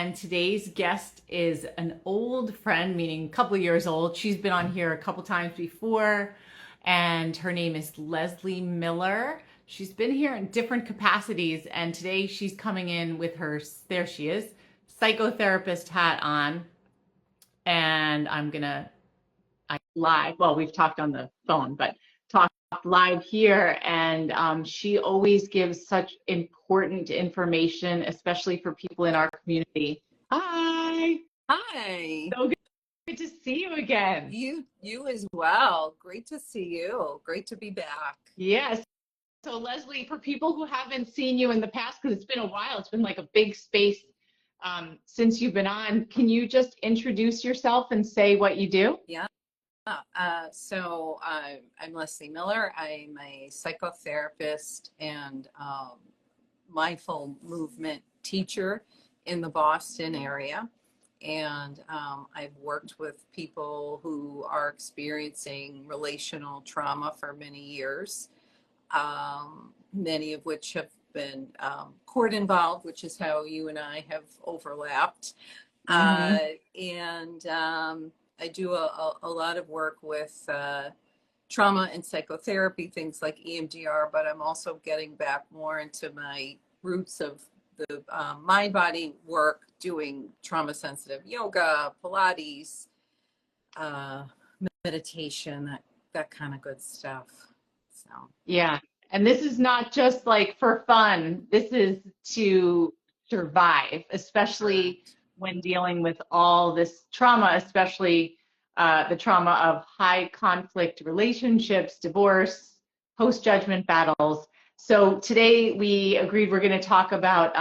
and today's guest is an old friend, meaning a couple of years old. She's been on here a couple times before, and her name is Leslie Miller. She's been here in different capacities, and today she's coming in with her, there she is, psychotherapist hat on, and I live, well, we've talked on the phone, but talk live here, and she always gives such important information, especially for people in our community. Hi. Hi. So good to see you again. You as well. Great to see you. Great to be back. Yes. So Leslie, for people who haven't seen you in the past, because it's been a while, it's been like a big space since you've been on, can you just introduce yourself and say what you do? Yeah. So I'm Leslie Miller. I'm a psychotherapist and mindful movement teacher in the Boston area. And I've worked with people who are experiencing relational trauma for many years, many of which have been court involved, which is how you and I have overlapped. And I do a lot of work with trauma and psychotherapy, things like EMDR, but I'm also getting back more into my roots of the mind-body work, doing trauma-sensitive yoga, Pilates, meditation, that kind of good stuff. So yeah, and this is not just like for fun. This is to survive, especially when dealing with all this trauma, especially the trauma of high conflict relationships, divorce, post-judgment battles. So today we agreed we're going to talk about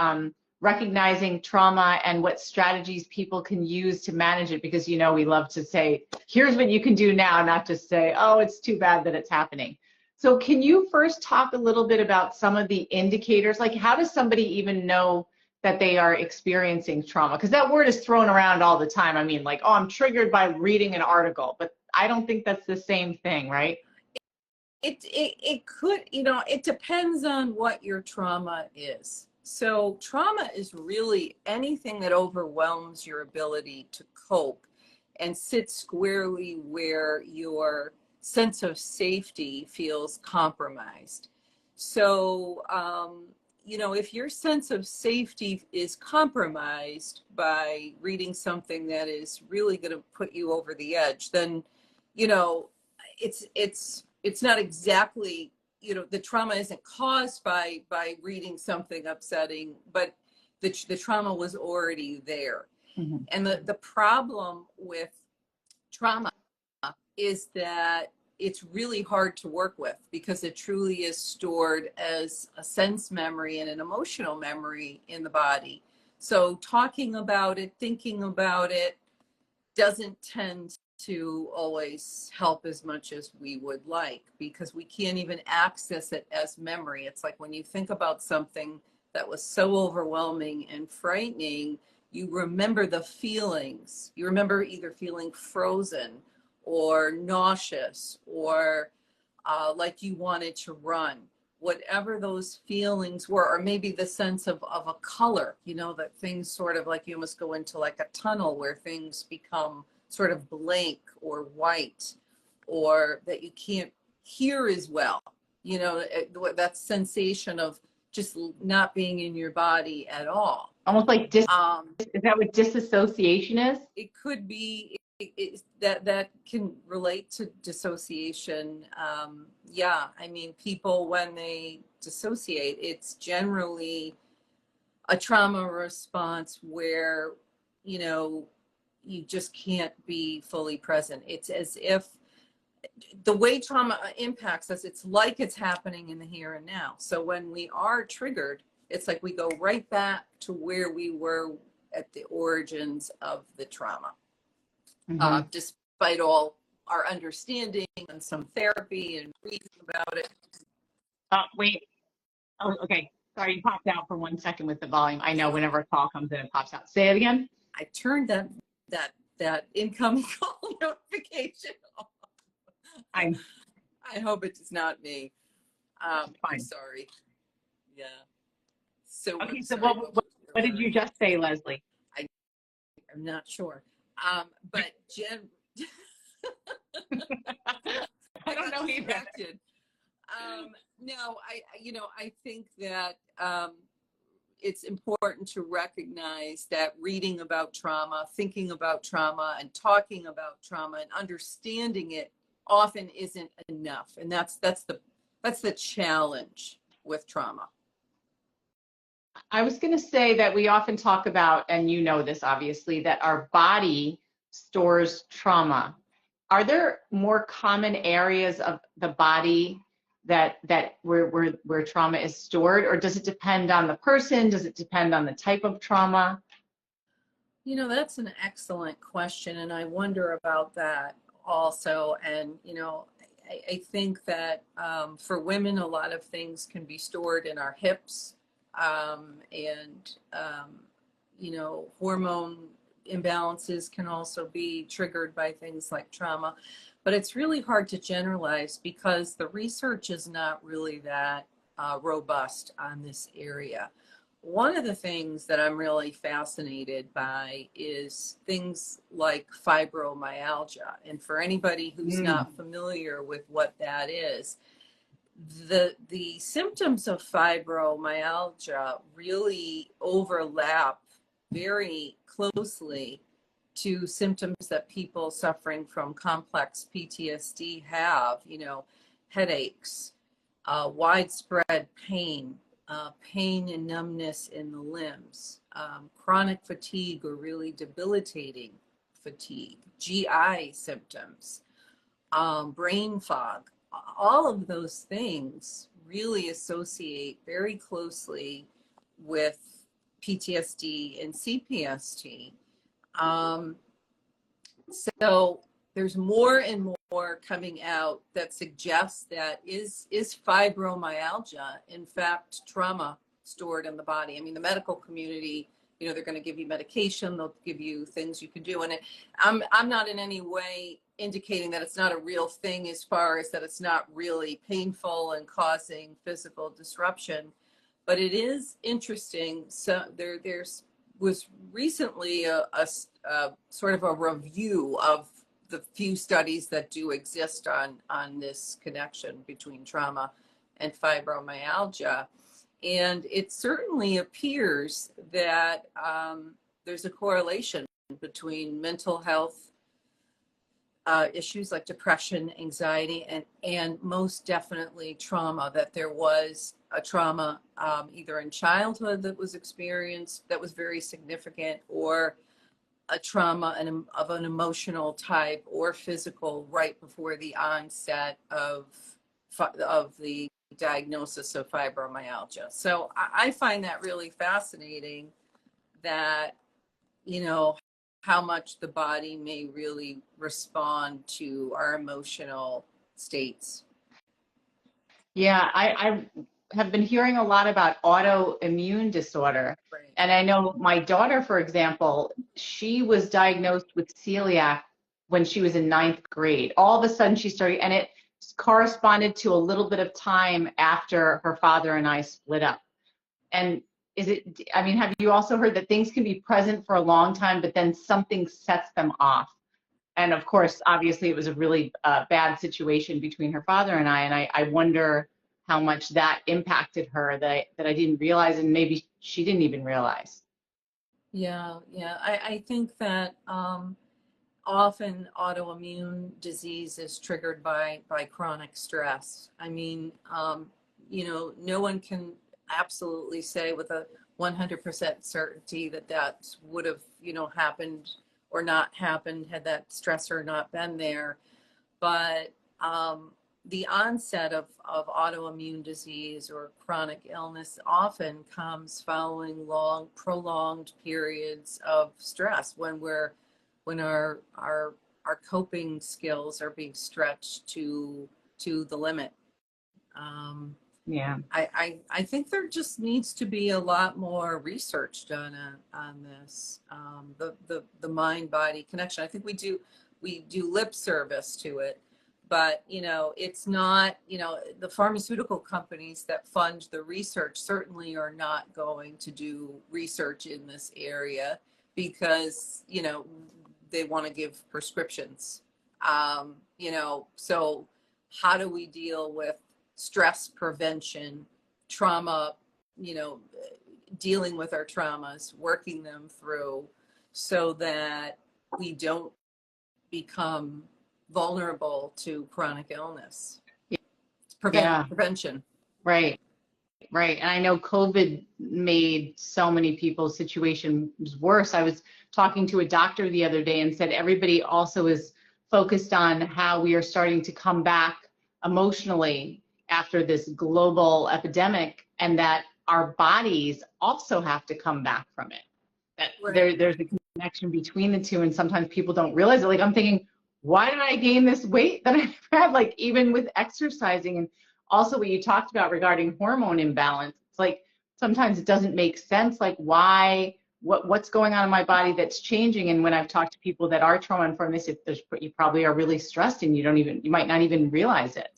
recognizing trauma and what strategies people can use to manage it, because, you know, we love to say, here's what you can do now, not just say, oh, it's too bad that it's happening. So can you first talk a little bit about some of the indicators? Like, how does somebody even know that they are experiencing trauma? Because that word is thrown around all the time. I mean, like, oh, I'm triggered by reading an article, but I don't think that's the same thing, right? It could, you know, it depends on what your trauma is. So trauma is really anything that overwhelms your ability to cope and sit squarely where your sense of safety feels compromised. So, you know, if your sense of safety is compromised by reading something that is really going to put you over the edge, then, you know, it's not exactly, you know, the trauma isn't caused by reading something upsetting, but the trauma was already there. Mm-hmm. And the problem with trauma is that it's really hard to work with because it truly is stored as a sense memory and an emotional memory in the body. So talking about it, thinking about it doesn't tend to always help as much as we would like, because we can't even access it as memory. It's like when you think about something that was so overwhelming and frightening, you remember the feelings. You remember either feeling frozen or nauseous or like you wanted to run, whatever those feelings were, or maybe the sense of a color, you know, that things sort of like you almost go into like a tunnel where things become sort of blank or white, or that you can't hear as well, you know, that sensation of just not being in your body at all. Almost like is that what disassociation is? It could be that can relate to dissociation. Yeah, I mean, people, when they dissociate, it's generally a trauma response where, you know, you just can't be fully present. It's as if the way trauma impacts us, it's like it's happening in the here and now. So when we are triggered, it's like we go right back to where we were at the origins of the trauma. Mm-hmm. Despite all our understanding and some therapy and reading about it. Wait. Oh, okay. Sorry, you popped out for 1 second with the volume. I know whenever a call comes in, it pops out. Say it again. I turned that incoming call notification off. I hope it's not me. I'm sorry. Yeah. So okay. So what did you just say, Leslie? I I'm not sure. But Jen, I don't know either. distracted. No, I think that it's important to recognize that reading about trauma, thinking about trauma, and talking about trauma and understanding it often isn't enough. And that's the challenge with trauma. I was going to say that we often talk about, and you know this obviously, that our body stores trauma. Are there more common areas of the body that where trauma is stored, or does it depend on the person? Does it depend on the type of trauma? That's an excellent question, and I wonder about that also. And I think that for women, a lot of things can be stored in our hips, and hormone imbalances can also be triggered by things like trauma. But it's really hard to generalize because the research is not really that robust on this area. One of the things that I'm really fascinated by is things like fibromyalgia. And for anybody who's not familiar with what that is, the symptoms of fibromyalgia really overlap very closely to symptoms that people suffering from complex PTSD have, headaches, widespread pain, pain and numbness in the limbs, chronic fatigue or really debilitating fatigue, GI symptoms, brain fog. All of those things really associate very closely with PTSD and CPST. So there's more and more coming out that suggests that is fibromyalgia, in fact, trauma stored in the body. I mean, the medical community, they're going to give you medication, they'll give you things you can do. And I'm not in any way indicating that it's not a real thing as far as that it's not really painful and causing physical disruption. But it is interesting. So there's was recently a sort of a review of the few studies that do exist on this connection between trauma and fibromyalgia. And it certainly appears that there's a correlation between mental health issues like depression, anxiety, and most definitely trauma, that there was a trauma either in childhood that was experienced that was very significant, or a trauma of an emotional type or physical right before the onset of the diagnosis of fibromyalgia. So I find that really fascinating, that how much the body may really respond to our emotional states. Yeah, I have been hearing a lot about autoimmune disorder. Right. And I know my daughter, for example, she was diagnosed with celiac when she was in 9th grade. All of a sudden she started, and it corresponded to a little bit of time after her father and I split up. And have you also heard that things can be present for a long time, but then something sets them off? And of course, obviously, it was a really bad situation between her father and I wonder how much that impacted her that I didn't realize, and maybe she didn't even realize. Yeah. I think that often autoimmune disease is triggered by chronic stress. I mean, no one can absolutely say with a 100% certainty that would have, happened or not happened had that stressor not been there. But the onset of autoimmune disease or chronic illness often comes following long, prolonged periods of stress, when our coping skills are being stretched to the limit. Yeah. I think there just needs to be a lot more research done on this, the mind-body connection. I think we do lip service to it, but it's not, the pharmaceutical companies that fund the research certainly are not going to do research in this area. because, they want to give prescriptions. So how do we deal with stress prevention, trauma, dealing with our traumas, working them through so that we don't become vulnerable to chronic illness? Yeah, Prevention. right. Right. And I know COVID made so many people's situations worse. I was talking to a doctor the other day and said everybody also is focused on how we are starting to come back emotionally after this global epidemic, and that our bodies also have to come back from it. That Right. there's a connection between the two, and sometimes people don't realize it. Like, I'm thinking, why did I gain this weight that I never had? Like, even with exercising, and also what you talked about regarding hormone imbalance. It's like sometimes it doesn't make sense. Like, what's going on in my body that's changing? And when I've talked to people that are trauma informed, they said you probably are really stressed and you might not even realize it.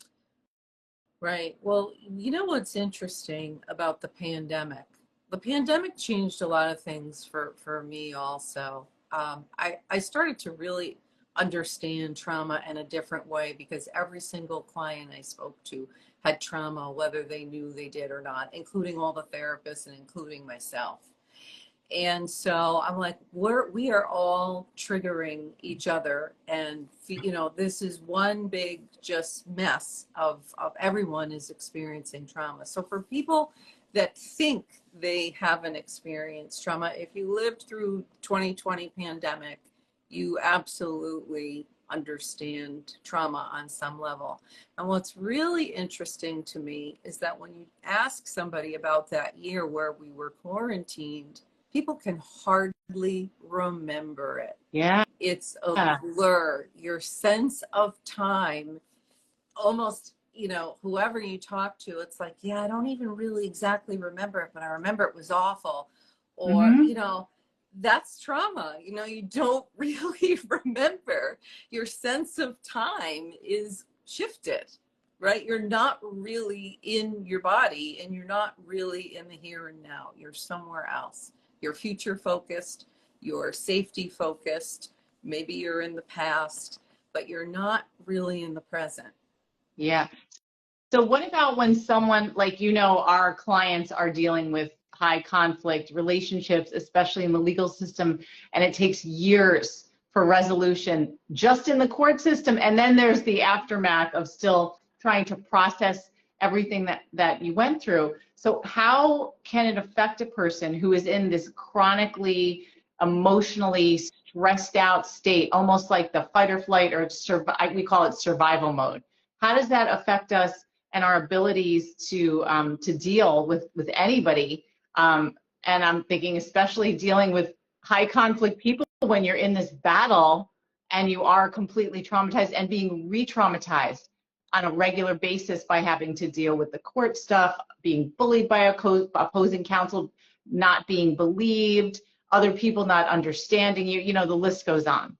Right. Well, what's interesting about the pandemic? The pandemic changed a lot of things for me also. I started to really understand trauma in a different way because every single client I spoke to had trauma, whether they knew they did or not, including all the therapists and including myself. And so I'm like, we are all triggering each other. And, this is one big just mess of everyone is experiencing trauma. So for people that think they haven't experienced trauma, if you lived through 2020 pandemic, you absolutely understand trauma on some level. And what's really interesting to me is that when you ask somebody about that year where we were quarantined, people can hardly remember it. Yeah. It's a blur. Your sense of time, almost, whoever you talk to, it's like, yeah, I don't even really exactly remember it, but I remember it was awful. Or, that's trauma. You don't really remember. Your sense of time is shifted, right? You're not really in your body and you're not really in the here and now. You're somewhere else. You're future focused, you're safety focused, maybe you're in the past, but you're not really in the present. Yeah. So what about when someone, like, our clients are dealing with high conflict relationships, especially in the legal system, and it takes years for resolution just in the court system. And then there's the aftermath of still trying to process everything that you went through. So how can it affect a person who is in this chronically emotionally stressed out state, almost like the fight or flight, or we call it survival mode? How does that affect us and our abilities to deal with anybody? And I'm thinking especially dealing with high conflict people when you're in this battle and you are completely traumatized and being re-traumatized on a regular basis by having to deal with the court stuff, being bullied by opposing counsel, not being believed, other people not understanding you. The list goes on.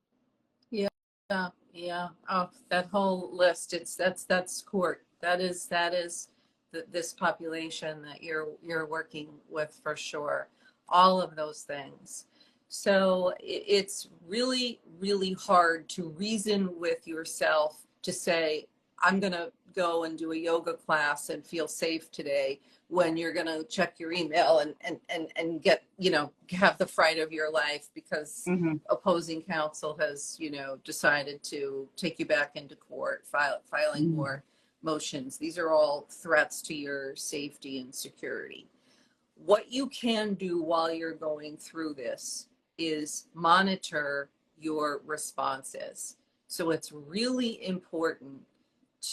Yeah. Yeah. Oh, that whole list. That's court. That is this population that you're working with for sure. All of those things. So it's really, really hard to reason with yourself to say, I'm going to go and do a yoga class and feel safe today, when you're going to check your email and get, have the fright of your life because opposing counsel has, decided to take you back into court, filing more motions. These are all threats to your safety and security. What you can do while you're going through this is monitor your responses. So it's really important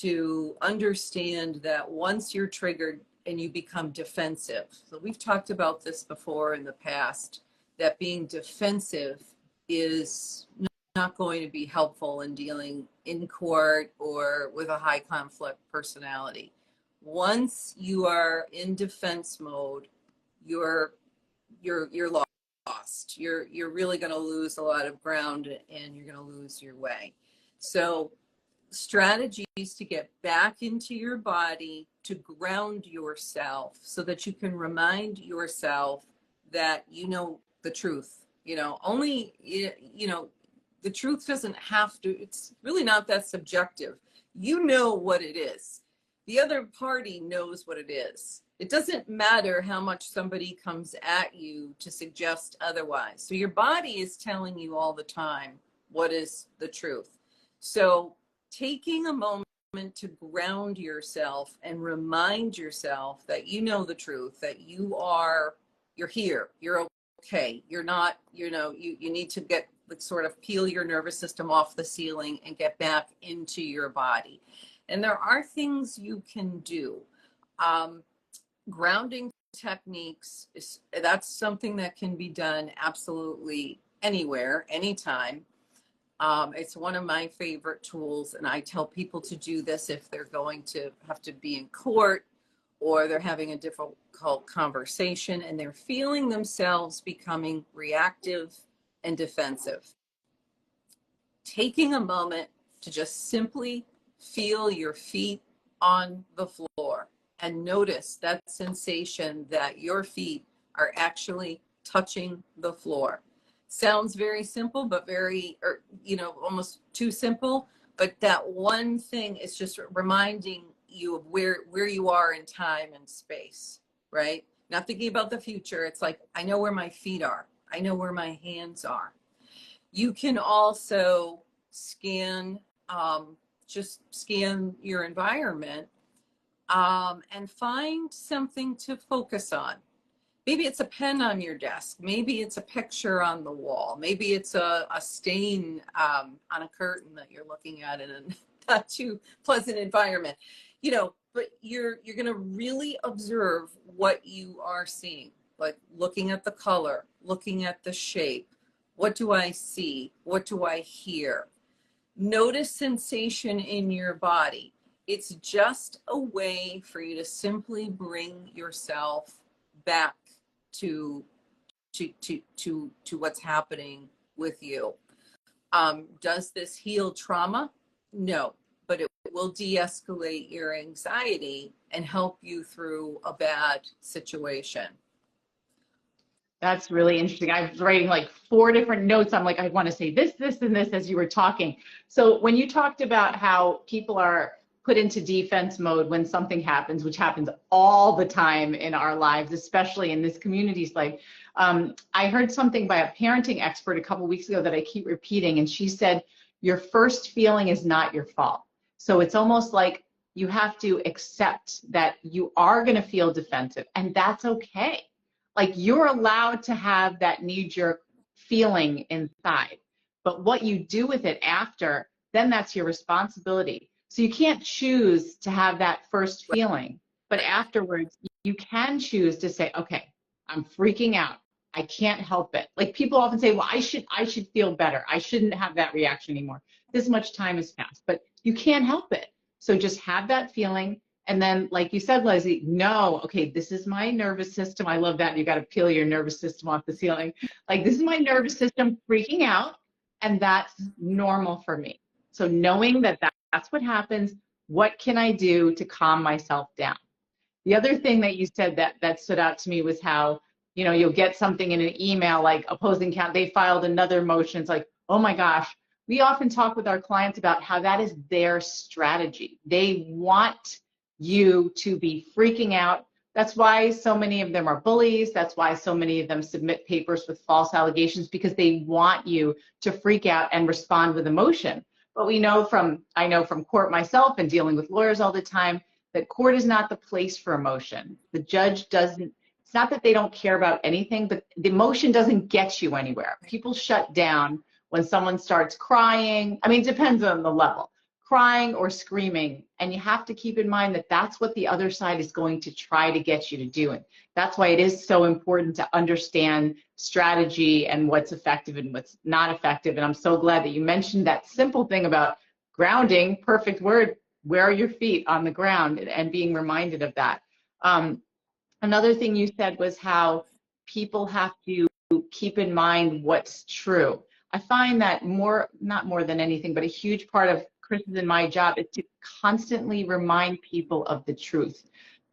to understand that once you're triggered and you become defensive. So we've talked about this before in the past, that being defensive is not going to be helpful in dealing in court or with a high conflict personality. Once you are in defense mode, you're lost. You're really going to lose a lot of ground and you're going to lose your way. So strategies to get back into your body, to ground yourself so that you can remind yourself that you know the truth, Only, the truth doesn't have to, it's really not that subjective. You know what it is. The other party knows what it is. It doesn't matter how much somebody comes at you to suggest otherwise. So your body is telling you all the time what is the truth. So taking a moment to ground yourself and remind yourself that you know the truth, that you're here, you're okay, you're not, you need to get, like, sort of peel your nervous system off the ceiling and get back into your body. And there are things you can do. Grounding techniques, that's something that can be done absolutely anywhere, anytime. It's one of my favorite tools, and I tell people to do this if they're going to have to be in court, or they're having a difficult conversation and they're feeling themselves becoming reactive and defensive. Taking a moment to just simply feel your feet on the floor and notice that sensation that your feet are actually touching the floor. Sounds very simple, but almost too simple. But that one thing is just reminding you of where you are in time and space, right? Not thinking about the future. It's like, I know where my feet are. I know where my hands are. You can also scan your environment and find something to focus on. Maybe it's a pen on your desk. Maybe it's a picture on the wall. Maybe it's a stain on a curtain that you're looking at in a not too pleasant environment. But you're going to really observe what you are seeing, like looking at the color, looking at the shape. What do I see? What do I hear? Notice sensation in your body. It's just a way for you to simply bring yourself back to what's happening with you. Does this heal trauma? No, but it will de-escalate your anxiety and help you through a bad situation. That's really interesting. I was writing like 4 different notes. I'm like, I want to say this, and this as you were talking. So when you talked about how people are put into defense mode when something happens, which happens all the time in our lives, especially in this community's life, I heard something by a parenting expert a couple of weeks ago that I keep repeating. And she said, your first feeling is not your fault. So it's almost like you have to accept that you are going to feel defensive, and that's okay. Like, you're allowed to have that knee-jerk feeling inside, but what you do with it after, then that's your responsibility. So you can't choose to have that first feeling, but afterwards you can choose to say, okay, I'm freaking out. I can't help it. Like, people often say, well, I should feel better. I shouldn't have that reaction anymore. This much time has passed, but you can't help it. So just have that feeling. And then, like you said, Leslie, no, okay, this is my nervous system. I love that. You got to peel your nervous system off the ceiling. Like, this is my nervous system freaking out, and that's normal for me. So knowing that that's what happens, what can I do to calm myself down? The other thing that you said that stood out to me was how, you'll get something in an email like opposing counsel, they filed another motion. It's like, oh my gosh. We often talk with our clients about how that is their strategy. They want you to be freaking out. That's why so many of them are bullies. That's why so many of them submit papers with false allegations, because they want you to freak out and respond with emotion. But I know from court myself and dealing with lawyers all the time, that court is not the place for emotion. The judge doesn't, it's not that they don't care about anything, but the emotion doesn't get you anywhere. People shut down when someone starts crying. I mean, it depends on the level, crying or screaming. And you have to keep in mind that that's what the other side is going to try to get you to do. And that's why it is so important to understand strategy and what's effective and what's not effective. And I'm so glad that you mentioned that simple thing about grounding, perfect word, where are your feet on the ground, and being reminded of that. Another thing you said was how people have to keep in mind what's true. I find that not more than anything, but a huge part of Chris's and my job is to constantly remind people of the truth,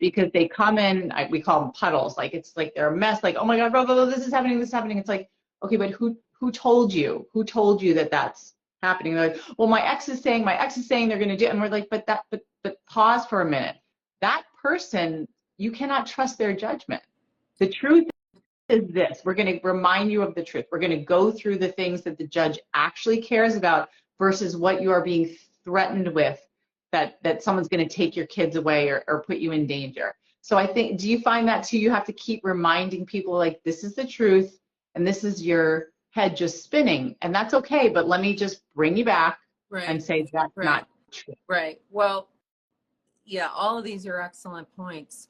because they come in, we call them puddles. Like, it's like they're a mess. Like, oh my God, blah, blah, blah, this is happening. It's like, Okay, but who told you? Who told you that that's happening? They're like, well, my ex is saying they're going to do it. And we're like, but pause for a minute. That person, you cannot trust their judgment. The truth is this. We're going to remind you of the truth. We're going to go through the things that the judge actually cares about versus what you are being threatened with, that someone's going to take your kids away or put you in danger. So I think, do you find that too? You have to keep reminding people like, this is the truth and this is your head just spinning, and that's okay, but let me just bring you back and Right, say that's right, not true. right. Well, yeah, all of these are excellent points.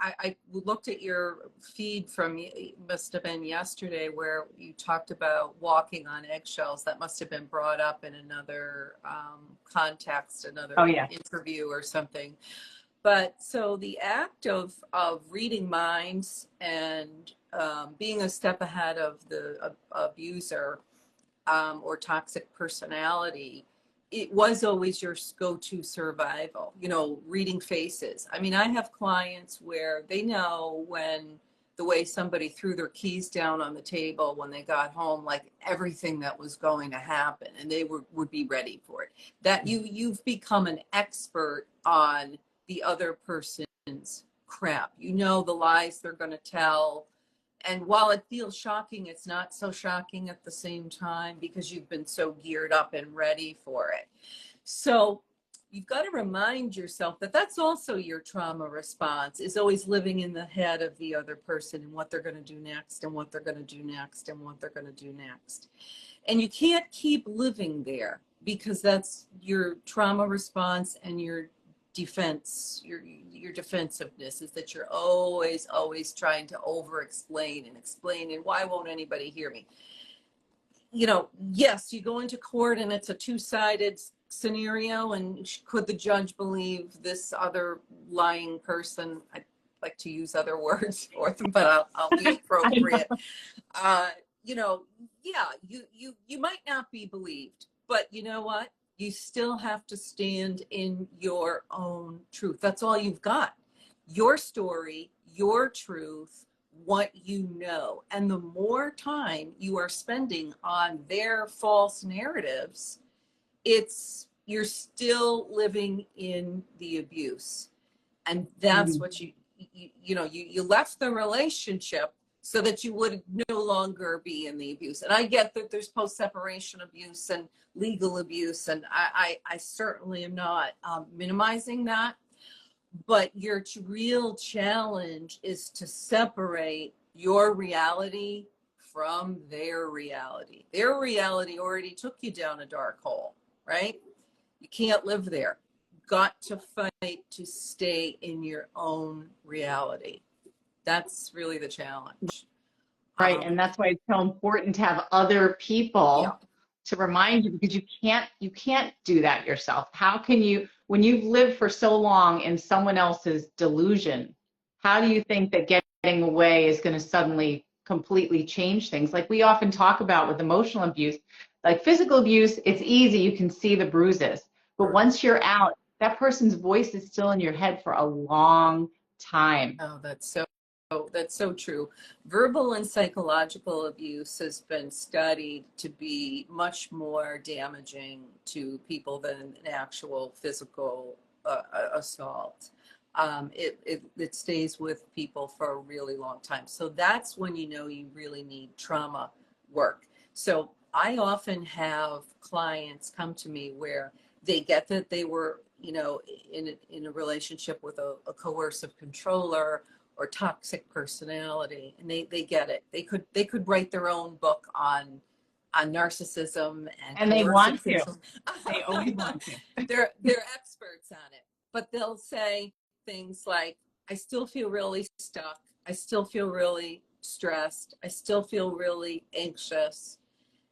I looked at your feed from, it must have been yesterday, where you talked about walking on eggshells. That must have been brought up in another context, Oh another yeah. interview or something. But so the act of reading minds and being a step ahead of the abuser or toxic personality, it was always your go-to survival, you know, reading faces. I mean, I have clients where they know when the way somebody threw their keys down on the table when they got home, like everything that was going to happen, and they would be ready for it. That you've become an expert on the other person's crap. You know the lies they're going to tell, and while it feels shocking, it's not so shocking at the same time because you've been so geared up and ready for it. So you've got to remind yourself that that's also your trauma response, is always living in the head of the other person and what they're going to do next and what they're going to do next and what they're going to do next. And you can't keep living there because that's your trauma response and your defense, your defensiveness is that you're always trying to over explain and why won't anybody hear me. You know, yes, you go into court and it's a two-sided scenario, and could the judge believe this other lying person? I like to use other words for them, but I'll be appropriate. You know, yeah, you might not be believed, but you know what? You still have to stand in your own truth. That's all you've got. Your story, your truth, what you know. And the more time you are spending on their false narratives, it's you're still living in the abuse. And that's what you left the relationship so that you would no longer be in the abuse. And I get that there's post-separation abuse and legal abuse, and I certainly am not minimizing that. But your real challenge is to separate your reality from their reality. Their reality already took you down a dark hole, right? You can't live there. Got to fight to stay in your own reality. That's really the challenge. Right, and that's why it's so important to have other Yeah. people to remind you, because you can't do that yourself. How can you, when you've lived for so long in someone else's delusion, how do you think that getting away is going to suddenly completely change things? Like we often talk about with emotional abuse, like physical abuse, it's easy, you can see the bruises. But once you're out, that person's voice is still in your head for a long time. Oh, that's so true. Verbal and psychological abuse has been studied to be much more damaging to people than an actual physical assault. It stays with people for a really long time. So that's when you know you really need trauma work. So I often have clients come to me where they get that they were, you know, in a relationship with a coercive controller or toxic personality, and they get it. They could write their own book on narcissism and And they coercive want to. control. They always want to. They're experts on it, but they'll say things like, I still feel really stuck, I still feel really stressed, I still feel really anxious.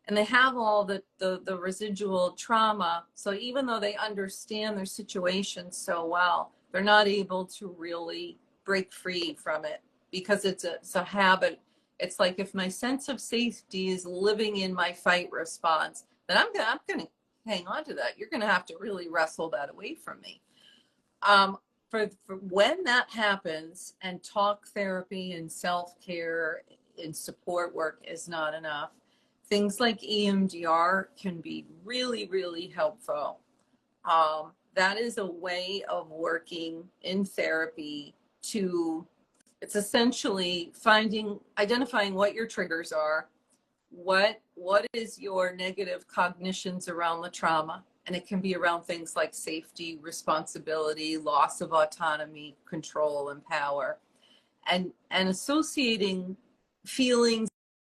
And they have all the residual trauma. So even though they understand their situation so well, they're not able to really break free from it because it's a habit. It's like, if my sense of safety is living in my fight response, then I'm gonna hang on to that. You're gonna have to really wrestle that away from me. For when that happens, and talk therapy and self-care in support work is not enough. Things like EMDR can be really, really helpful. That is a way of working in therapy to, it's essentially identifying what your triggers are, what is your negative cognitions around the trauma, and it can be around things like safety, responsibility, loss of autonomy, control, and power, and associating feelings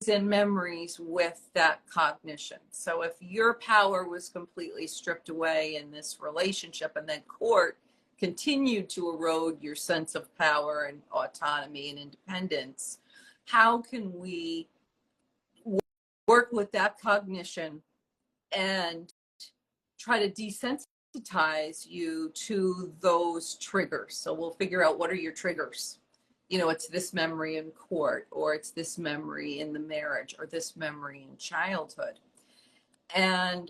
and memories with that cognition. So if your power was completely stripped away in this relationship, and then court continued to erode your sense of power and autonomy and independence, how can we work with that cognition and try to desensitize you to those triggers? So we'll figure out, what are your triggers? You know, it's this memory in court, or it's this memory in the marriage, or this memory in childhood. And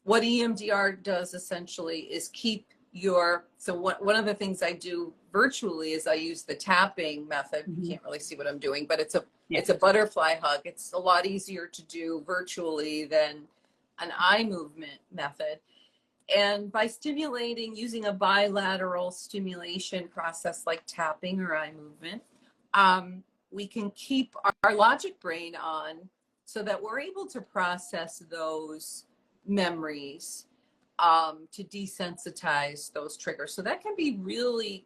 what EMDR does essentially is keep one of the things I do virtually is I use the tapping method. You can't really see what I'm doing, but it's a butterfly hug. It's a lot easier to do virtually than an eye movement method. And by stimulating, using a bilateral stimulation process like tapping or eye movement, we can keep our logic brain on so that we're able to process those memories, to desensitize those triggers. So that can be really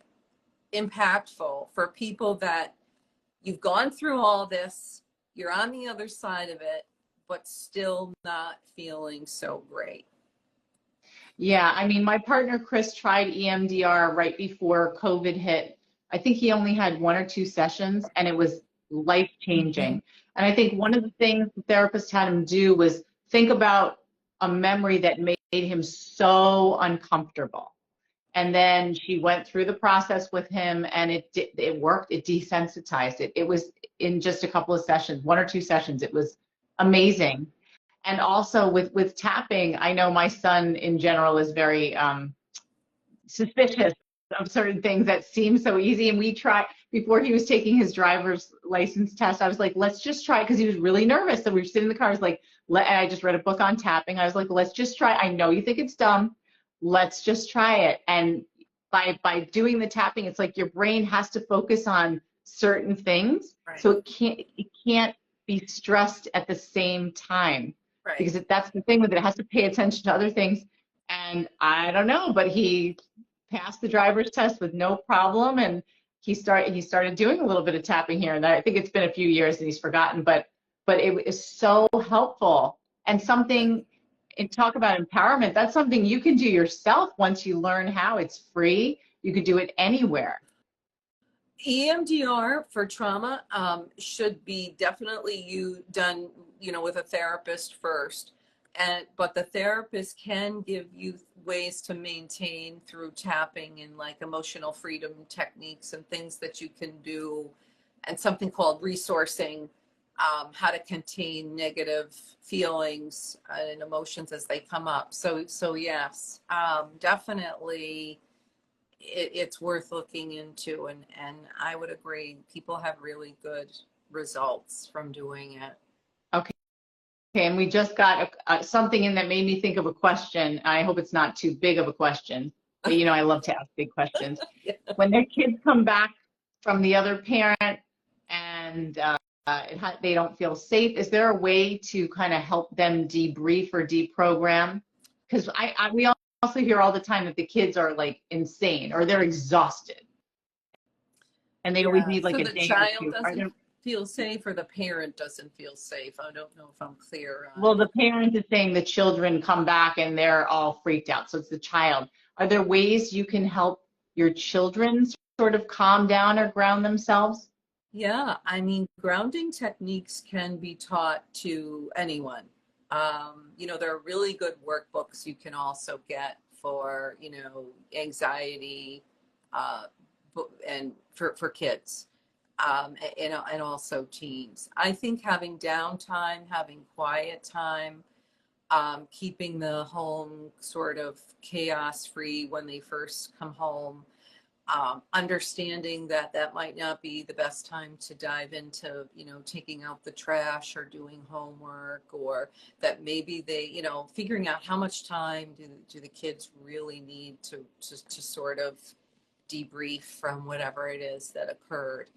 impactful for people that you've gone through all this, you're on the other side of it, but still not feeling so great. Yeah, I mean, my partner Chris tried EMDR right before COVID hit. I think he only had 1 or 2 sessions, and it was life-changing. And I think one of the things the therapist had him do was think about a memory that made him so uncomfortable. And then she went through the process with him, and it worked. It desensitized it. It was in just a couple of sessions, 1 or 2 sessions. It was amazing. And also with tapping, I know my son in general is very suspicious of certain things that seem so easy. And we tried, before he was taking his driver's license test, I was like, let's just try it, because he was really nervous. So we were sitting in the car. I was like, and I just read a book on tapping. I was like, let's just try. I know you think it's dumb. Let's just try it. And by doing the tapping, it's like your brain has to focus on certain things. Right. So it can't be stressed at the same time. Right. Because that's the thing with it. It has to pay attention to other things. And I don't know, but he passed the driver's test with no problem. And he started doing a little bit of tapping here and there. I think it's been a few years and he's forgotten, but it is so helpful. And something, and talk about empowerment, that's something you can do yourself once you learn how. It's free. You could do it anywhere. EMDR for trauma should be definitely done, with a therapist first. But the therapist can give you ways to maintain through tapping and like emotional freedom techniques and things that you can do, and something called resourcing, how to contain negative feelings and emotions as they come up. So yes, definitely it's worth looking into, and I would agree, people have really good results from doing it. Okay, and we just got something in that made me think of a question. I hope it's not too big of a question, but I love to ask big questions. Yeah. When their kids come back from the other parent and they don't feel safe, is there a way to kind of help them debrief or deprogram? Because we also hear all the time that the kids are like insane or they're exhausted, and they always need like so a the day child or two. doesn't feel safe, or the parent doesn't feel safe? I don't know if I'm clear on. Well, the parent is saying the children come back and they're all freaked out, so it's the child. Are there ways you can help your children sort of calm down or ground themselves? Yeah, I mean, grounding techniques can be taught to anyone. There are really good workbooks you can also get for, anxiety, and for kids, and also teens. I think having downtime, having quiet time, keeping the home sort of chaos free when they first come home, understanding that that might not be the best time to dive into, taking out the trash or doing homework, or that maybe they, figuring out how much time do the kids really need to sort of debrief from whatever it is that occurred.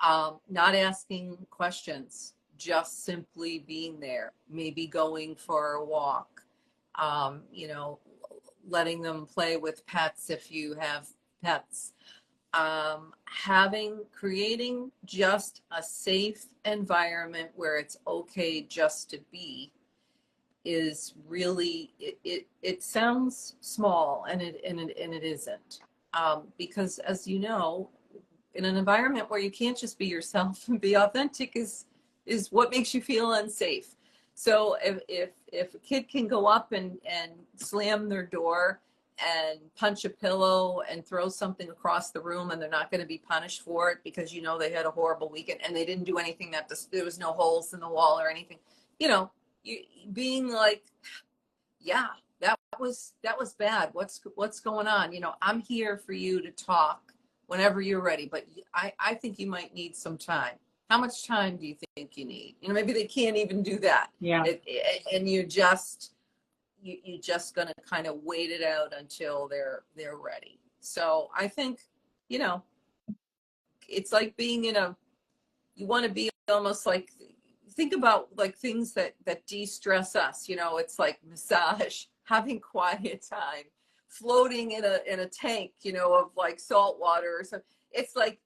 Not asking questions, just simply being there, maybe going for a walk, letting them play with pets if you have pets. Creating just a safe environment where it's okay just to be is really, it sounds small, and it isn't. Because, as you know, in an environment where you can't just be yourself and be authentic is what makes you feel unsafe. So if a kid can go up and slam their door and punch a pillow and throw something across the room, and they're not going to be punished for it because they had a horrible weekend and they didn't do anything, there was no holes in the wall or anything, you being like, yeah, that was bad, what's going on, I'm here for you to talk whenever you're ready, but I think you might need some time. How much time do you think you need? Maybe they can't even do that. Yeah. And you're just going to kind of wait it out until they're ready. So I think, it's like being you want to be almost like, think about like things that de-stress us, it's like massage, having quiet time, floating in a tank, of like salt water or something. It's like,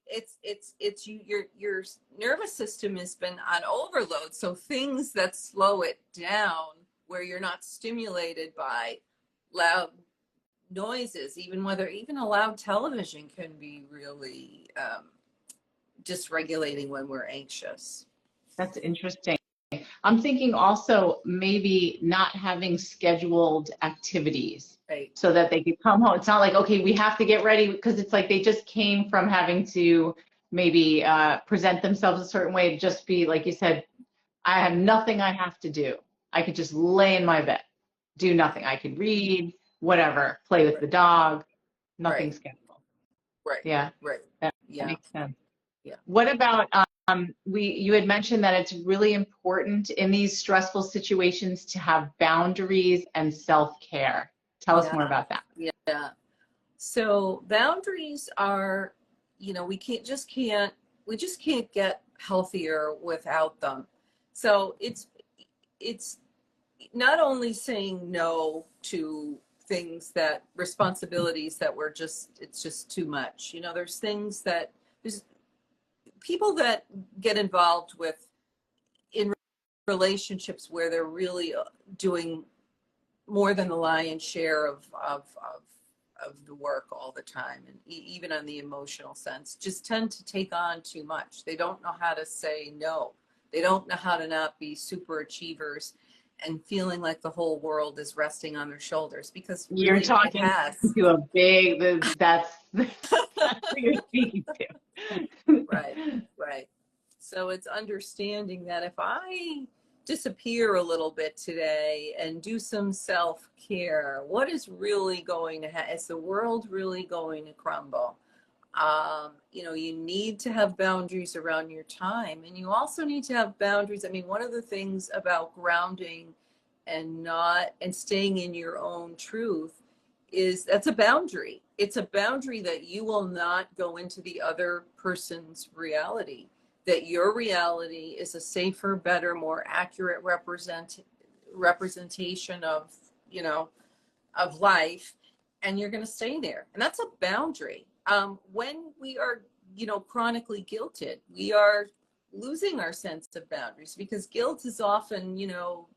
your nervous system has been on overload. So things that slow it down, where you're not stimulated by loud noises, even a loud television can be really dysregulating when we're anxious. That's interesting. I'm thinking also maybe not having scheduled activities, Right. so that they could come home. It's not like, okay, we have to get ready, because it's like they just came from having to maybe present themselves a certain way, to just be, like you said, I have nothing I have to do. I could just lay in my bed, do nothing. I could read, whatever, play with the dog, nothing scheduled. Right. Yeah. Right. That Yeah. makes sense. Yeah. What about, you had mentioned that it's really important in these stressful situations to have boundaries and self-care. Tell us more about that. Yeah. So boundaries are, we just can't get healthier without them. So it's not only saying no to responsibilities that it's just too much. There's people that get involved in relationships where they're really doing more than the lion's share of the work all the time, and even on the emotional sense, just tend to take on too much. They don't know how to say no. They don't know how to not be super achievers and feeling like the whole world is resting on their shoulders, because really You're talking to a big, that's who you're speaking to. Right. So it's understanding that if I disappear a little bit today and do some self-care, what is really going to happen? Is the world really going to crumble? You need to have boundaries around your time, and you also need to have boundaries. I mean, one of the things about grounding and staying in your own truth is that's a boundary. It's a boundary that you will not go into the other person's reality, that your reality is a safer, better, more accurate representation of life, and you're going to stay there. And that's a boundary. When we are, chronically guilted, we are losing our sense of boundaries, because guilt is often, we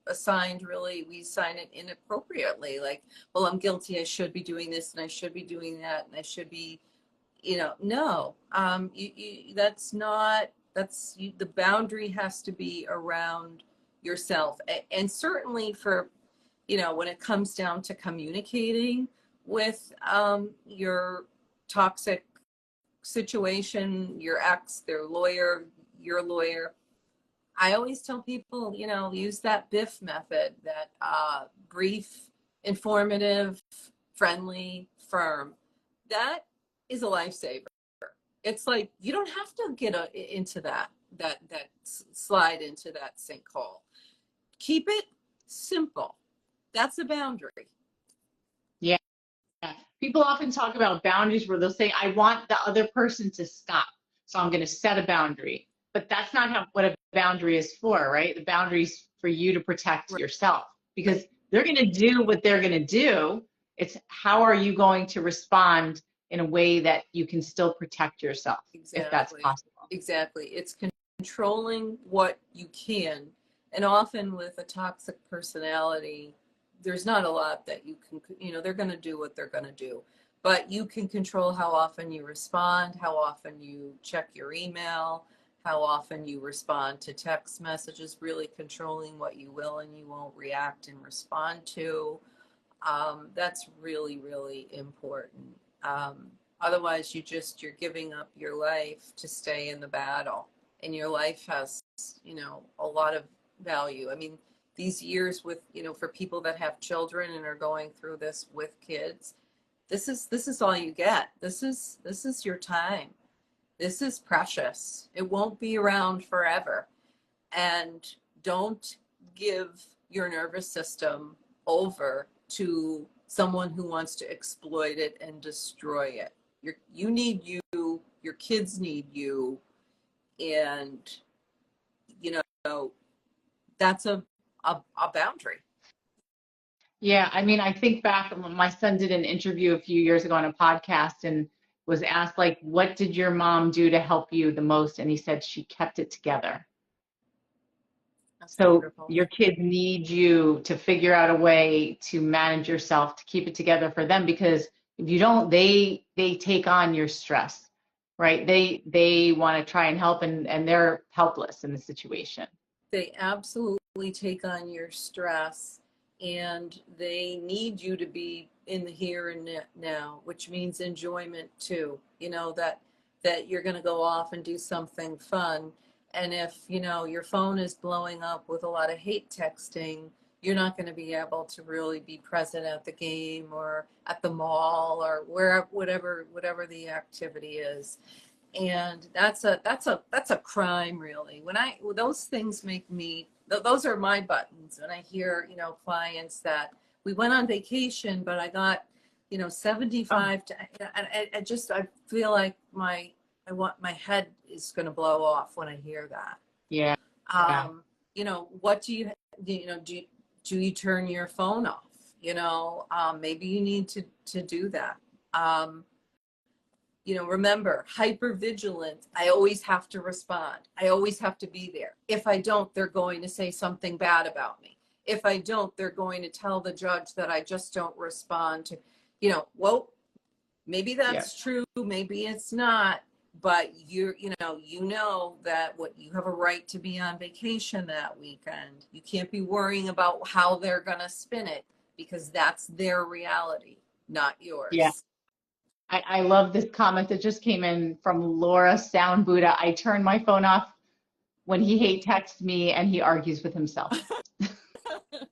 assign it inappropriately. Like, well, I'm guilty, I should be doing this, and I should be doing that, and I should be, no, the boundary has to be around yourself. And certainly for, when it comes down to communicating with your toxic situation, your ex, their lawyer, your lawyer, I always tell people, use that BIF method, that brief, informative, friendly, firm. That is a lifesaver. It's like, you don't have to get into that slide into that sinkhole. Keep it simple. That's a boundary. Yeah. People often talk about boundaries where they'll say, I want the other person to stop, so I'm going to set a boundary. But that's not what a boundary is for, right? The boundary is for you to protect yourself, because they're going to do what they're going to do. It's how are you going to respond in a way that you can still protect yourself, if that's possible. Exactly. It's controlling what you can. And often with a toxic personality, there's not a lot that you can, they're going to do what they're going to do. But you can control how often you respond, how often you check your email, how often you respond to text messages, really controlling what you will and you won't react and respond to. That's really, really important. Otherwise, you're giving up your life to stay in the battle, and your life has, a lot of value. I mean, these years with, for people that have children and are going through this with kids, this is all you get. This is your time. This is precious. It won't be around forever. And don't give your nervous system over to someone who wants to exploit it and destroy it. You need you, your kids need you, and that's a boundary. Yeah, I mean, I think back, my son did an interview a few years ago on a podcast and was asked, like, what did your mom do to help you the most? And he said she kept it together. That's so wonderful. Your kids need you to figure out a way to manage yourself, to keep it together for them, because if you don't, they take on your stress, right? They want to try and help, and they're helpless in the situation. They absolutely take on your stress, and they need you to be in the here and now, which means enjoyment too. That you're going to go off and do something fun. And if, your phone is blowing up with a lot of hate texting, you're not going to be able to really be present at the game or at the mall or whatever the activity is. And that's a crime, really. Those things make me, those are my buttons. When I hear, clients that we went on vacation, but I got, 75 to, I feel like my head is going to blow off when I hear that. Yeah. What do you turn your phone off? Maybe you need to do that. Remember, hypervigilant. I always have to respond. I always have to be there. If I don't, they're going to say something bad about me. If I don't, they're going to tell the judge that I just don't respond to, well, maybe that's true. Maybe it's not. But you know that you have a right to be on vacation that weekend. You can't be worrying about how they're going to spin it, because that's their reality, not yours. Yeah. I love this comment that just came in from Laura Sound Buddha. I turn my phone off when he hate texts me and he argues with himself.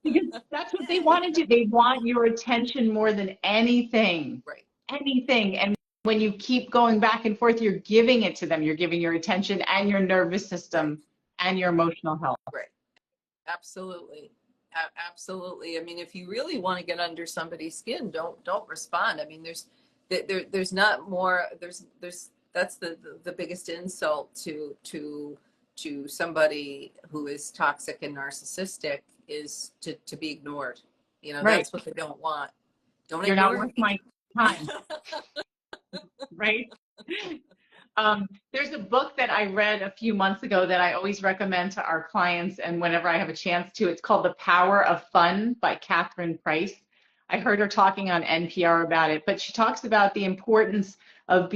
Because that's what they want to do. They want your attention more than anything. Right. Anything. And when you keep going back and forth, you're giving it to them. You're giving your attention and your nervous system and your emotional health. Right. Absolutely. Absolutely. I mean, if you really want to get under somebody's skin, don't respond. I mean, there's not more, that's the biggest insult to somebody who is toxic and narcissistic, is to be ignored. That's what they don't want. You're not worth my time. Right? There's a book that I read a few months ago that I always recommend to our clients, and whenever I have a chance to. It's called The Power of Fun by Catherine Price. I heard her talking on NPR about it, but she talks about the importance of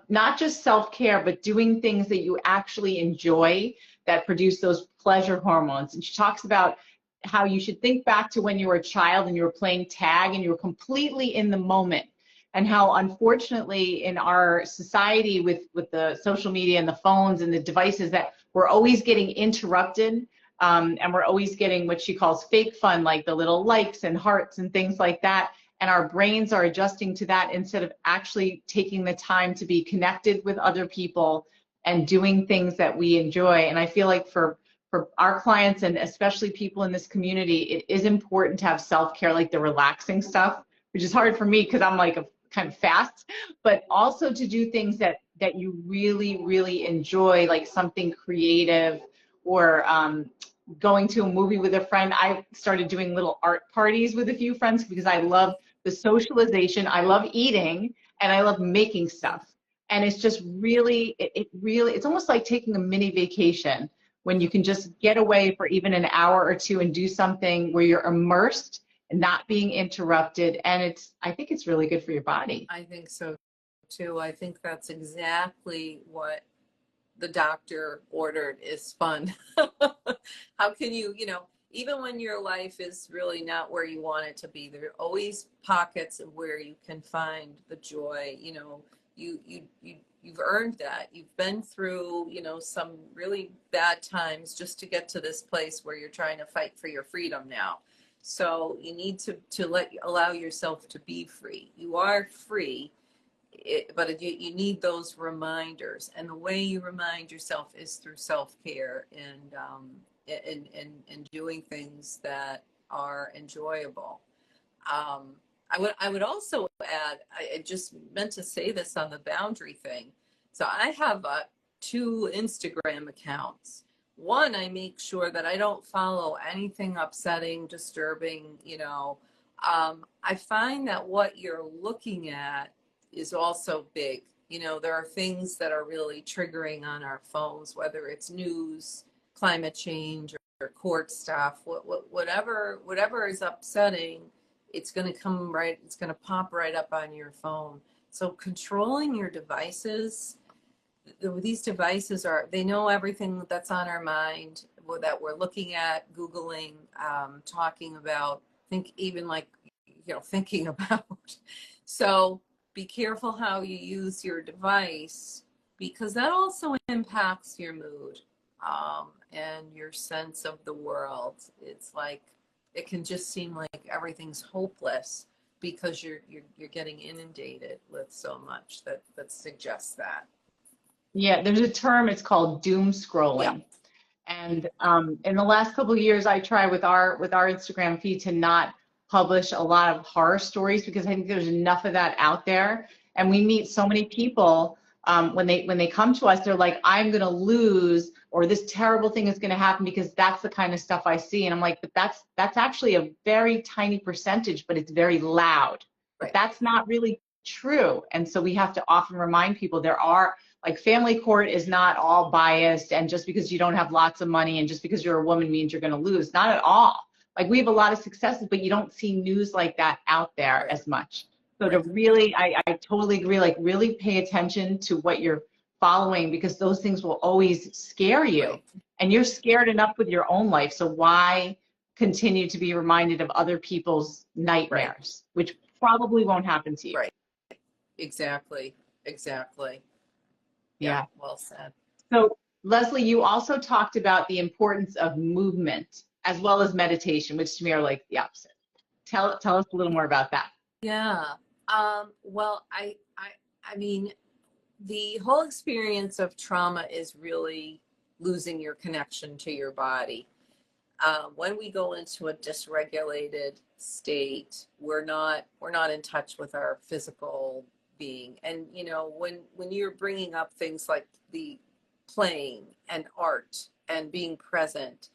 not just self-care, but doing things that you actually enjoy that produce those pleasure hormones. And she talks about how you should think back to when you were a child and you were playing tag and you were completely in the moment, and how unfortunately in our society with the social media and the phones and the devices, that we're always getting interrupted. And we're always getting what she calls fake fun, like the little likes and hearts and things like that. and our brains are adjusting to that instead of actually taking the time to be connected with other people and doing things that we enjoy. And I feel like for our clients, and especially people in this community, it is important to have self-care, like the relaxing stuff, which is hard for me because I'm like a kind of fast, but also to do things that you really, really enjoy, like something creative, or going to a movie with a friend. I started doing little art parties with a few friends because I love the socialization, I love eating, and I love making stuff. And it's just really, it's almost like taking a mini vacation when you can just get away for even an hour or two and do something where you're immersed and not being interrupted. And I think it's really good for your body. I think so too. I think that's exactly what the doctor ordered, is fun. How can you, even when your life is really not where you want it to be, there are always pockets of where you can find the joy. You've earned that. You've been through, some really bad times just to get to this place where you're trying to fight for your freedom now. So you need to allow yourself to be free. You are free, but you need those reminders. And the way you remind yourself is through self-care and doing things that are enjoyable. I would also add, I just meant to say this on the boundary thing. So I have 2 Instagram accounts. One, I make sure that I don't follow anything upsetting, disturbing, I find that what you're looking at is also big. There are things that are really triggering on our phones, whether it's news, climate change, or court stuff, whatever is upsetting, it's going to pop right up on your phone. So controlling your devices, these devices they know everything that's on our mind, that we're looking at, Googling, talking about, thinking about. So be careful how you use your device, because that also impacts your mood, and your sense of the world. It's like, it can just seem like everything's hopeless because you're getting inundated with so much that suggests that. Yeah, there's a term, it's called doom scrolling. Yeah. And in the last couple of years, I try with our Instagram feed to not publish a lot of horror stories, because I think there's enough of that out there. And we meet so many people when they come to us, they're like, I'm going to lose, or this terrible thing is going to happen, because that's the kind of stuff I see. And I'm like, but that's actually a very tiny percentage, but it's very loud. But that's not really true. And so we have to often remind people there are, like, family court is not all biased, and just because you don't have lots of money and just because you're a woman means you're going to lose. Not at all. Like, we have a lot of successes, but you don't see news like that out there as much. So to really, I totally agree, like, really pay attention to what you're following, because those things will always scare you. And you're scared enough with your own life, so why continue to be reminded of other people's nightmares, which probably won't happen to you. Right. Exactly. Yeah, well said. So, Leslie, you also talked about the importance of movement as well as meditation, which to me are like the opposite. Tell us a little more about that. Yeah. Well, I mean, the whole experience of trauma is really losing your connection to your body. When we go into a dysregulated state, we're not in touch with our physical being. And when you're bringing up things like the playing and art and being present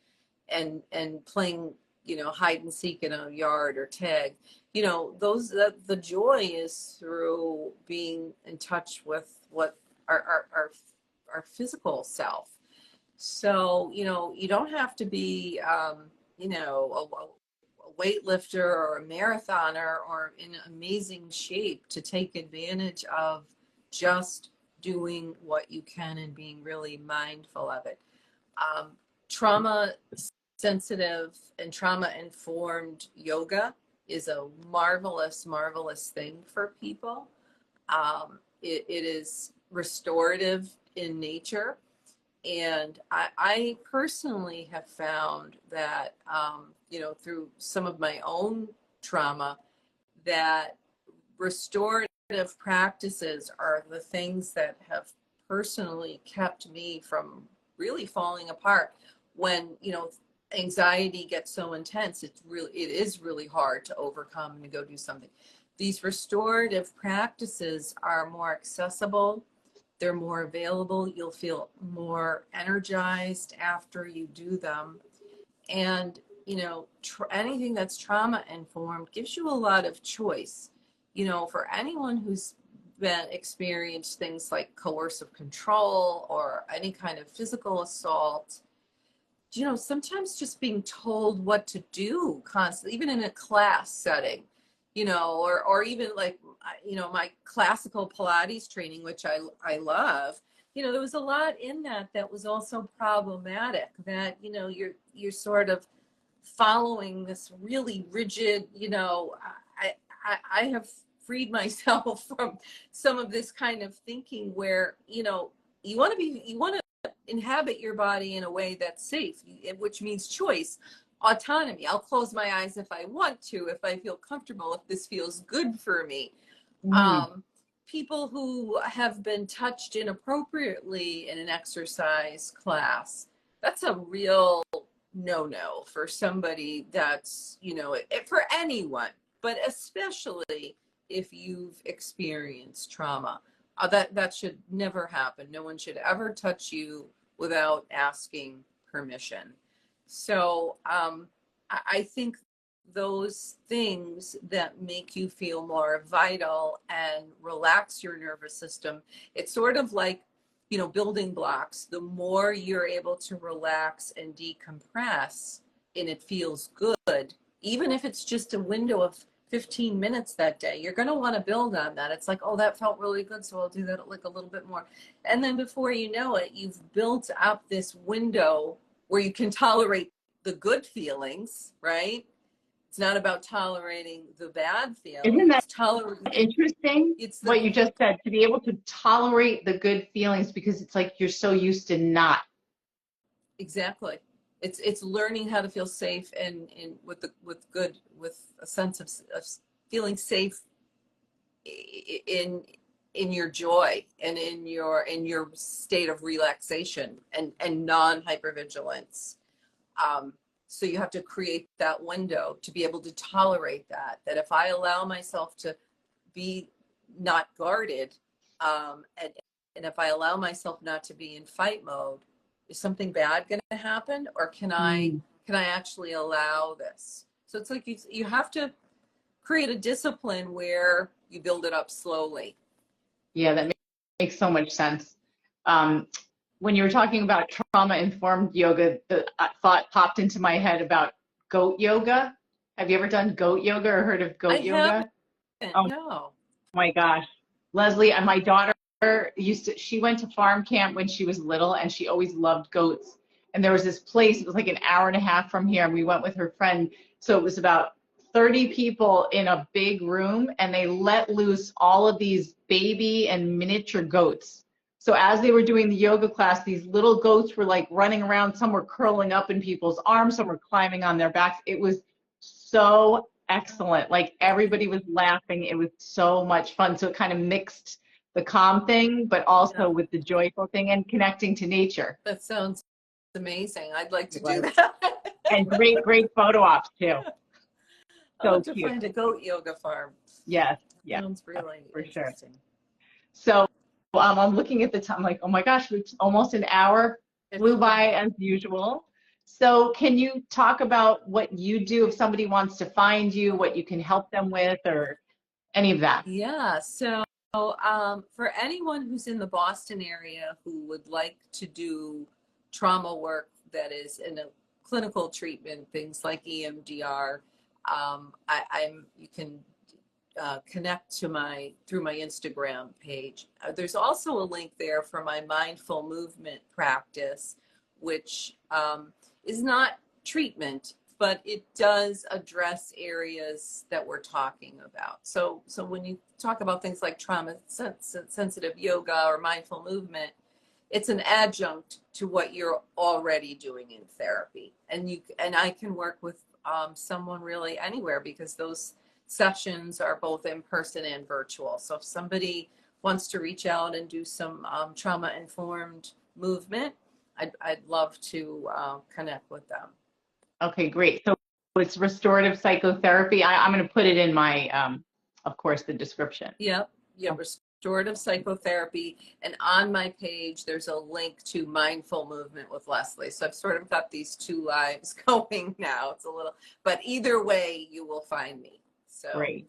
and playing hide and seek in a yard or tag, the joy is through being in touch with what our physical self. So you don't have to be a weightlifter or a marathoner or in amazing shape to take advantage of just doing what you can and being really mindful of it. Trauma sensitive and trauma informed yoga is a marvelous thing for people. It is restorative in nature. And I personally have found that, through some of my own trauma, that restorative practices are the things that have personally kept me from really falling apart. When, you know, anxiety gets so intense, it is really hard to overcome and to go do something. These restorative practices are more accessible. They're more available. You'll feel more energized after you do them. And, you know, anything that's trauma informed gives you a lot of choice. You know, for anyone who's been experienced things like coercive control or any kind of physical assault, you know, sometimes just being told what to do constantly, even in a class setting, you know, or even like, you know, my classical Pilates training, which I love, you know, there was a lot in that that was also problematic, that, you know, you're sort of following this really rigid, you know, I have freed myself from some of this kind of thinking where, you know, you want to inhabit your body in a way that's safe, which means choice, autonomy. I'll close my eyes if I want to, if I feel comfortable, if this feels good for me. People who have been touched inappropriately in an exercise class, that's a real no for somebody that's, you know, for anyone, but especially if you've experienced trauma. That should never happen. No one should ever touch you without asking permission. So I think those things that make you feel more vital and relax your nervous system, it's sort of like, you know, building blocks. The more you're able to relax and decompress and it feels good, even if it's just a window of 15 minutes that day, you're going to want to build on that. It's like, oh, that felt really good, so I'll do that like a little bit more. And then before you know it, you've built up this window where you can tolerate the good feelings, right? It's not about tolerating the bad feelings. Isn't that tolerating interesting? What you just said, to be able to tolerate the good feelings, because it's like you're so used to not. Exactly. It's learning how to feel safe and with a sense of feeling safe in your joy and in your state of relaxation and non-hypervigilance. So you have to create that window to be able to tolerate that if I allow myself to be not guarded, and if I allow myself not to be in fight mode, is something bad going to happen, or can I actually allow this? So it's like you have to create a discipline where you build it up slowly. Yeah, that makes so much sense. When you were talking about trauma-informed yoga, the thought popped into my head about goat yoga. Have you ever done goat yoga or heard of goat yoga? Oh no. My gosh. Leslie, and my daughter she went to farm camp when she was little, and she always loved goats. And there was this place, it was like an hour and a half from here, and we went with her friend. So it was about 30 people in a big room, and they let loose all of these baby and miniature goats. So as they were doing the yoga class, these little goats were like running around. Some were curling up in people's arms, some were climbing on their backs. It was so excellent. Like everybody was laughing. It was so much fun. So it kind of mixed the calm thing, but also with the joyful thing and connecting to nature. That sounds amazing. I'd like to do that. And great photo ops too. I'll have to find a goat yoga farm. Yes, yeah, sounds really for interesting. Sure. So I'm looking at the time, like, oh my gosh, it's almost an hour. Flew by as usual. So can you talk about what you do if somebody wants to find you, what you can help them with, or any of that? Yeah, so for anyone who's in the Boston area who would like to do trauma work that is in a clinical treatment, things like EMDR, you can connect to through my Instagram page. There's also a link there for my mindful movement practice, which is not treatment, but it does address areas that we're talking about. So when you talk about things like trauma sensitive yoga or mindful movement, it's an adjunct to what you're already doing in therapy. And I can work with someone really anywhere, because those sessions are both in person and virtual. So if somebody wants to reach out and do some trauma-informed movement, I'd love to connect with them. Okay, great. So it's restorative psychotherapy. I'm going to put it in my, of course, the description. Yep. Yeah, restorative psychotherapy. And on my page, there's a link to mindful movement with Leslie. So I've sort of got these two lives going now. It's a little, but either way, you will find me. So great.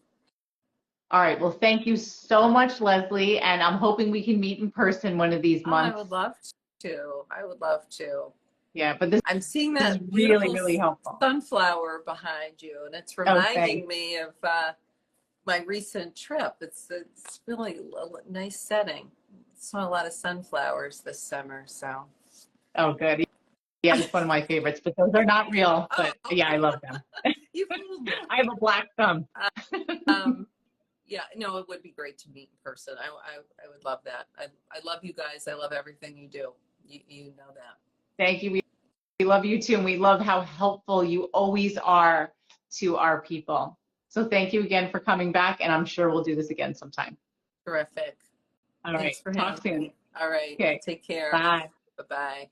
All right. Well, thank you so much, Leslie. And I'm hoping we can meet in person one of these months. I would love to. I would love to. Yeah, but this I'm seeing that is really, really helpful. Sunflower behind you, and it's reminding me of my recent trip. It's really a nice setting. Saw a lot of sunflowers this summer, so. Oh, good. Yeah, it's one of my favorites, but those are not real. But yeah, I love them. You fooled me. I have a black thumb. Yeah, no, it would be great to meet in person. I would love that. I love you guys. I love everything you do. You know that. Thank you. We love you too, and we love how helpful you always are to our people. So thank you again for coming back, and I'm sure we'll do this again sometime. Terrific. All right. Thanks for Talk soon. All right. Okay. Take care. Bye. Bye-bye.